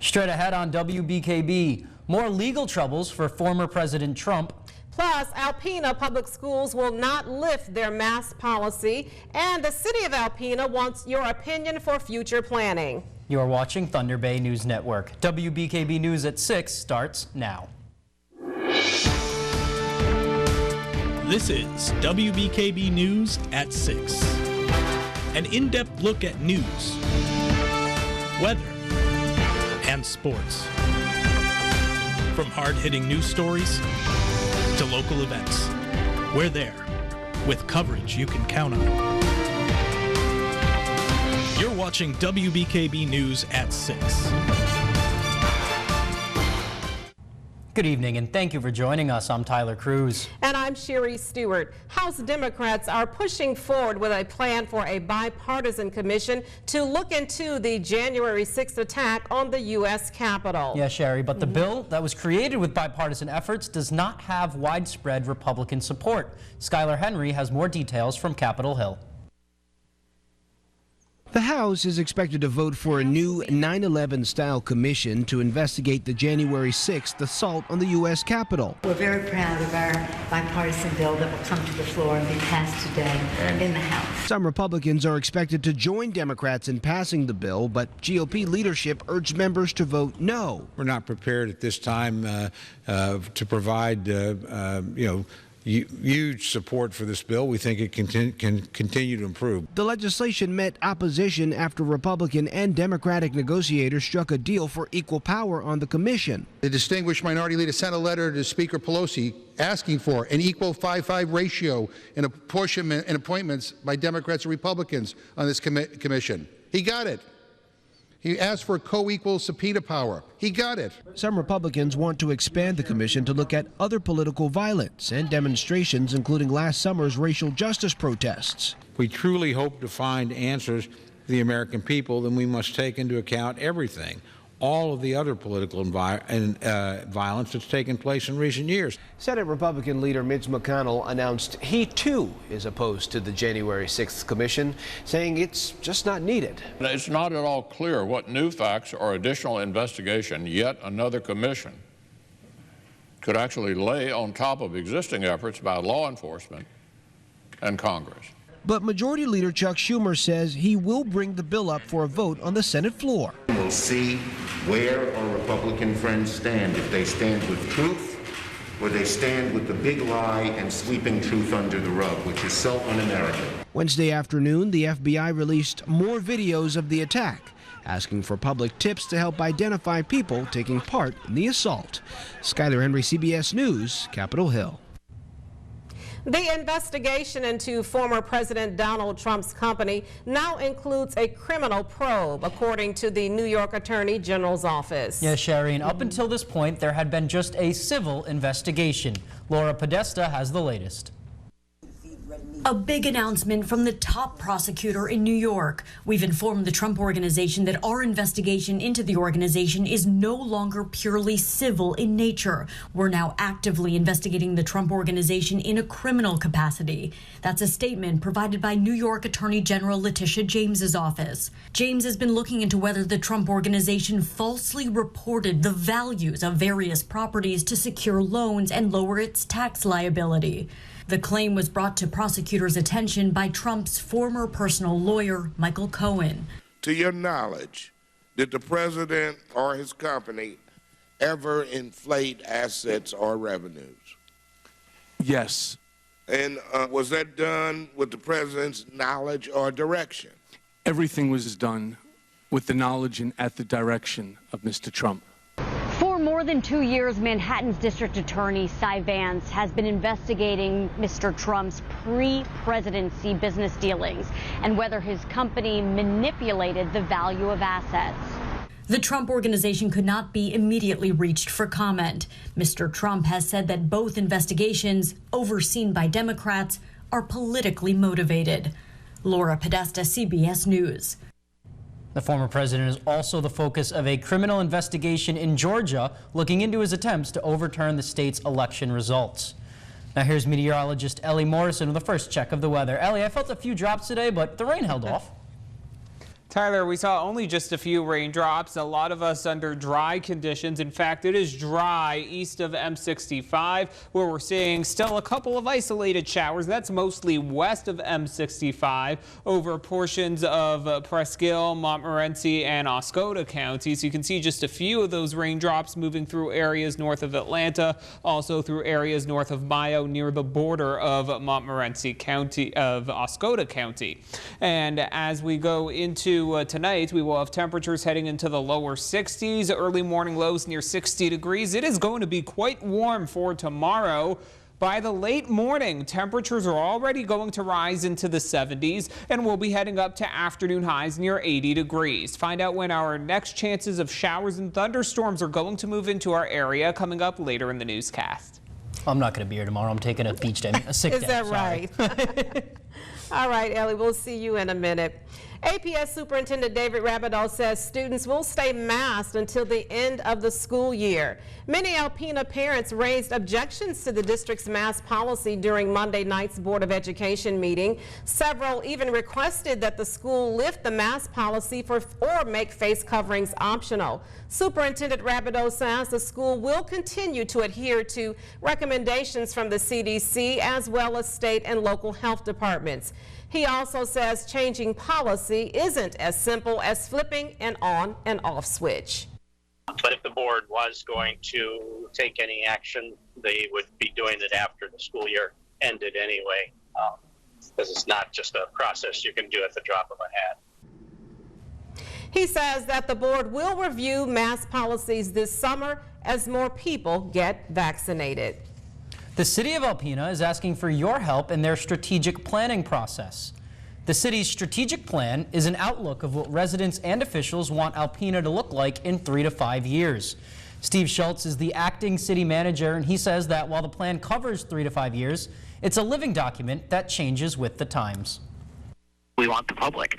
Straight ahead on WBKB, more legal troubles for former President Trump. Plus, Alpena public schools will not lift their mask policy, and the city of Alpena wants your opinion for future planning. You are watching Thunder Bay News Network. WBKB News at 6 starts now. This is WBKB News at 6. An in-depth look at news, weather, and sports. From hard-hitting news stories to local events, we're there with coverage you can count on. You're watching WBKB News at 6. Good evening and thank you for joining us. I'm Tyler Cruz. And I'm Sherry Stewart. House Democrats are pushing forward with a plan for a bipartisan commission to look into the January 6th attack on the U.S. Capitol. Yeah, Sherry, but the bill that was created with bipartisan efforts does not have widespread Republican support. Skylar Henry has more details from Capitol Hill. The House is expected to vote for a new 9/11-style commission to investigate the January 6th assault on the U.S. Capitol. We're very proud of our bipartisan bill that will come to the floor and be passed today in the House. Some Republicans are expected to join Democrats in passing the bill, but GOP leadership urged members to vote no. We're not prepared at this time to provide, huge support for this bill. We think it can continue to improve. The legislation met opposition after Republican and Democratic negotiators struck a deal for equal power on the commission. The distinguished minority leader sent a letter to Speaker Pelosi asking for an equal 5-5 ratio in appointments by Democrats and Republicans on this commission. He got it. He asked for co-equal subpoena power. He got it. Some Republicans want to expand the commission to look at other political violence and demonstrations, including last summer's racial justice protests. We truly hope to find answers to the American people, then we must take into account everything, all of the other political violence that's taken place in recent years. Senate Republican leader Mitch McConnell announced he, too, is opposed to the January 6th commission, saying it's just not needed. It's not at all clear what new facts or additional investigation yet another commission could actually lay on top of existing efforts by law enforcement and Congress. But Majority Leader Chuck Schumer says he will bring the bill up for a vote on the Senate floor. We'll see where our Republican friends stand, if they stand with truth or they stand with the big lie and sweeping truth under the rug, which is so un-American. Wednesday afternoon, the FBI released more videos of the attack, asking for public tips to help identify people taking part in the assault. Skylar Henry, CBS News, Capitol Hill. The investigation into former President Donald Trump's company now includes a criminal probe, according to the New York Attorney General's office. Yes, Sherry, and up until this point, there had been just a civil investigation. Laura Podesta has the latest. A big announcement from the top prosecutor in New York. We've informed the Trump Organization that our investigation into the organization is no longer purely civil in nature. We're now actively investigating the Trump Organization in a criminal capacity. That's a statement provided by New York Attorney General Letitia James's office. James has been looking into whether the Trump Organization falsely reported the values of various properties to secure loans and lower its tax liability. The claim was brought to prosecutors' attention by Trump's former personal lawyer, Michael Cohen. To your knowledge, did the president or his company ever inflate assets or revenues? Yes. And was that done with the president's knowledge or direction? Everything was done with the knowledge and at the direction of Mr. Trump. For more than 2 years, Manhattan's District Attorney Cy Vance has been investigating Mr. Trump's pre-presidency business dealings and whether his company manipulated the value of assets. The Trump Organization could not be immediately reached for comment. Mr. Trump has said that both investigations, overseen by Democrats, are politically motivated. Laura Podesta, CBS News. The former president is also the focus of a criminal investigation in Georgia looking into his attempts to overturn the state's election results. Now here's meteorologist Ellie Morrison with the first check of the weather. Ellie, I felt a few drops today, but the rain held off. Tyler, we saw only just a few raindrops, a lot of us under dry conditions. In fact, it is dry east of M65, where we're seeing still a couple of isolated showers. That's mostly west of M65 over portions of Presqu'Île, Montmorency, and Oscoda counties. You can see just a few of those raindrops moving through areas north of Atlanta, also through areas north of Mayo near the border of Montmorency County, of Oscoda County. And as we go into tonight, we will have temperatures heading into the lower 60s, early morning lows near 60 degrees. It is going to be quite warm for tomorrow. By the late morning, temperatures are already going to rise into the 70s, and we'll be heading up to afternoon highs near 80 degrees. Find out when our next chances of showers and thunderstorms are going to move into our area coming up later in the newscast. I'm not going to be here tomorrow. I'm taking a beach day, a sick day. Is that right? All right, Ellie, we'll see you in a minute. APS Superintendent David Rabideau says students will stay masked until the end of the school year. Many Alpena parents raised objections to the district's mask policy during Monday night's Board of Education meeting. Several even requested that the school lift the mask policy or make face coverings optional. Superintendent Rabideau says the school will continue to adhere to recommendations from the CDC as well as state and local health departments. He also says changing policy isn't as simple as flipping an on and off switch. But if the board was going to take any action, they would be doing it after the school year ended anyway, because it's not just a process you can do at the drop of a hat. He says that the board will review mask policies this summer as more people get vaccinated. The city of Alpena is asking for your help in their strategic planning process. The city's strategic plan is an outlook of what residents and officials want Alpena to look like in 3 to 5 years. Steve Schultz is the acting city manager, and he says that while the plan covers 3 to 5 years, it's a living document that changes with the times. We want the public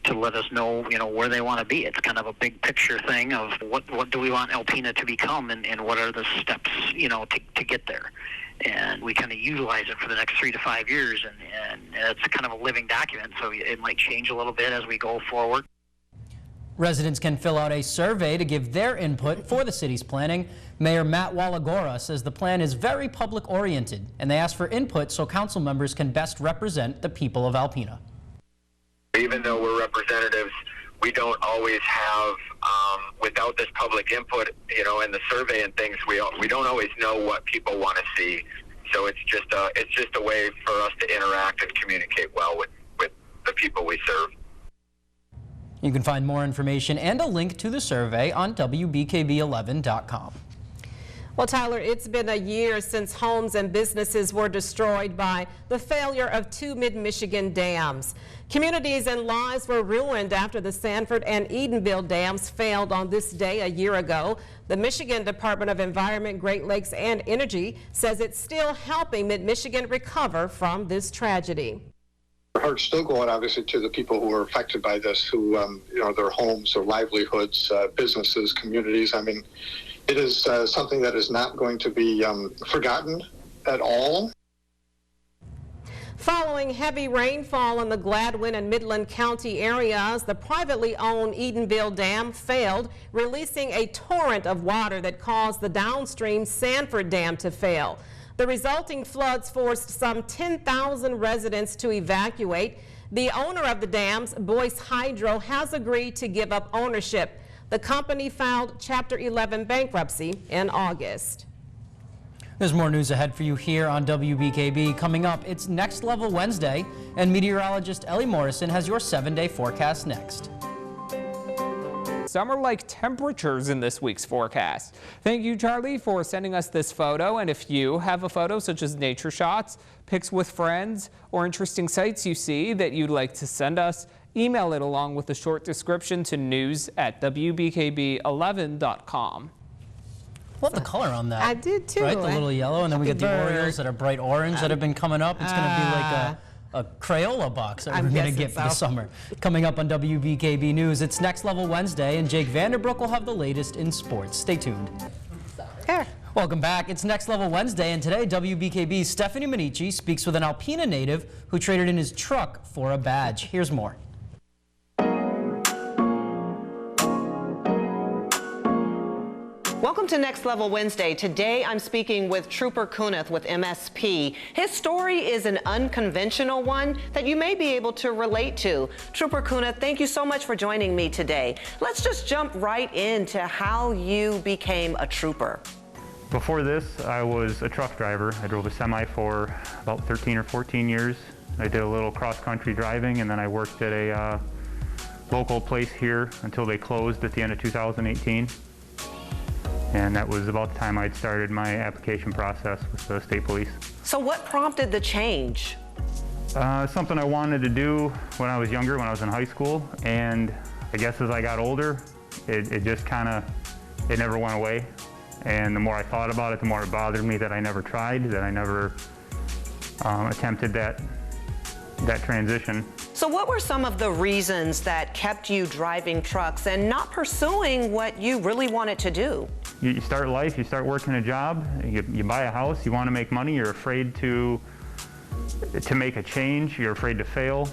to let us know, where they want to be. It's kind of a big picture thing of what do we want Alpena to become, and what are the steps, to get there. And we kind of utilize it for the next 3 to 5 years, and it's kind of a living document, so it might change a little bit as we go forward. Residents can fill out a survey to give their input for the city's planning. Mayor Matt Walagora says the plan is very public-oriented, and they ask for input so council members can best represent the people of Alpena. Even though we're representatives, we don't always have, without this public input, in the survey and things, we don't always know what people want to see. So it's just a way for us to interact and communicate well with the people we serve. You can find more information and a link to the survey on WBKB11.com. Well, Tyler, it's been a year since homes and businesses were destroyed by the failure of 2 mid-Michigan dams. Communities and lives were ruined after the Sanford and Edenville dams failed on this day a year ago. The Michigan Department of Environment, Great Lakes and Energy says it's still helping mid-Michigan recover from this tragedy. Our heart's still going, obviously, to the people who were affected by this, who, their homes, their livelihoods, businesses, communities. I mean, it is something that is not going to be forgotten at all. Following heavy rainfall in the Gladwin and Midland County areas, the privately owned Edenville Dam failed, releasing a torrent of water that caused the downstream Sanford Dam to fail. The resulting floods forced some 10,000 residents to evacuate. The owner of the dams, Boyce Hydro, has agreed to give up ownership. The company filed Chapter 11 bankruptcy in August. There's more news ahead for you here on WBKB. Coming up, it's Next Level Wednesday, and meteorologist Ellie Morrison has your 7-day forecast next. Summer-like temperatures in this week's forecast. Thank you, Charlie, for sending us this photo. And if you have a photo such as nature shots, pics with friends, or interesting sights you see that you'd like to send us, email it along with a short description to news@WBKB11.com. Love the color on that. I did too. Right, the little yellow, and then we get the Orioles that are bright orange that have been coming up. It's going to be like a Crayola box that we're going to get for the summer. Coming up on WBKB News, it's Next Level Wednesday, and Jake Vanderbrook will have the latest in sports. Stay tuned. Welcome back. It's Next Level Wednesday, and today WBKB's Stephanie Minichi speaks with an Alpena native who traded in his truck for a badge. Here's more. Welcome to Next Level Wednesday. Today I'm speaking with Trooper Kunith with MSP. His story is an unconventional one that you may be able to relate to. Trooper Kunith, thank you so much for joining me today. Let's just jump right into how you became a trooper. Before this, I was a truck driver. I drove a semi for about 13 or 14 years. I did a little cross-country driving, and then I worked at a local place here until they closed at the end of 2018. And that was about the time I'd started my application process with the state police. So what prompted the change? Something I wanted to do when I was younger, when I was in high school. And I guess as I got older, it just kind of, it never went away. And the more I thought about it, the more it bothered me that I never tried, that I never attempted that transition. So what were some of the reasons that kept you driving trucks and not pursuing what you really wanted to do? You start life, you start working a job, you buy a house, you want to make money, you're afraid to make a change, you're afraid to fail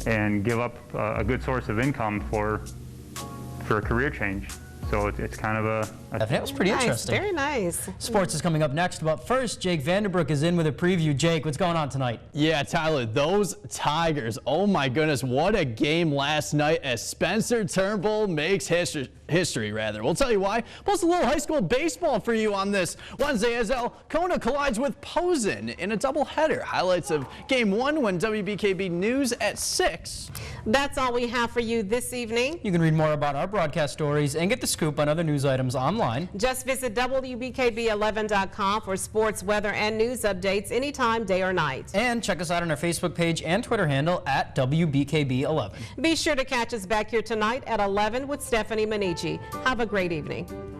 and give up a good source of income for a career change. So it's kind of that was pretty interesting. Very nice. Sports is coming up next, but first, Jake Vanderbrook is in with a preview. Jake, what's going on tonight? Yeah, Tyler, those Tigers, oh my goodness, what a game last night as Spencer Turnbull makes history. We'll tell you why. Plus a little high school baseball for you on this Wednesday as Alpena collides with Posen in a doubleheader. Highlights of Game 1 when WBKB News at 6. That's all we have for you this evening. You can read more about our broadcast stories and get the scoop on other news items online. Just visit WBKB11.com for sports, weather, and news updates anytime, day or night. And check us out on our Facebook page and Twitter handle at WBKB11. Be sure to catch us back here tonight at 11 with Stephanie Manici. Have a great evening.